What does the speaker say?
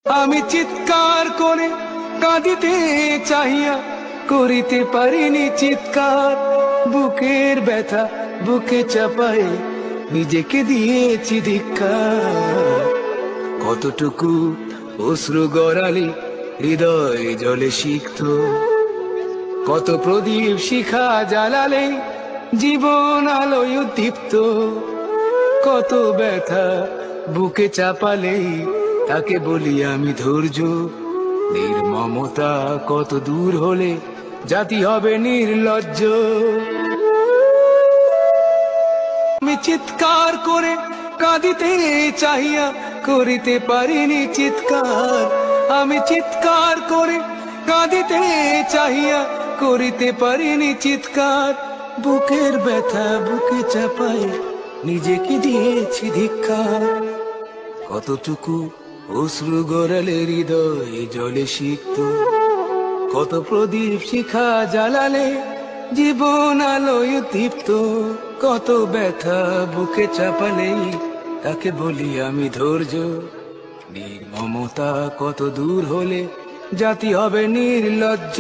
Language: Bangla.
আমি চিৎকার করে কাঁদিতে চাহিয়া করিতে পারিনি চিৎকার। বুকের ব্যথা বুকে চাপায়ে নিজেকে দিয়েছি ধিক্কার। কতটুকু অশ্রু গড়ালি হৃদয় জলে সিক্ত, কত প্রদীপ শিখা জ্বালালে জীবন আলোয় উদ্দীপ্ত। কত ব্যথা বুকে চাপালে তাকে বলি আমি ধৈর্য। নির্মমতা কত দূর হলে জাতি হবে নির্লজ্জ। আমি চিৎকার করে কাঁদিতে চাহিয়া করিতে পারিনি চিৎকার। আমি চিৎকার করে কাঁদিতে চাহিয়া করিতে পারিনি চিৎকার। বুকের ব্যথা বুকে চাপায় নিজেকে দিয়েছি ধিক্কার। কতটুকু অশ্রু গড়ালে হৃদয় জলে সিক্ত, কত প্রদীপ শিখা জ্বালালে জীবন আলোয় উদ্দীপ্ত। কত ব্যথা বুকে চাপালে তাকে বলি আমি ধৈর্য। নির্মমতা কত দূর হলে জাতি হবে নির্লজ্জ।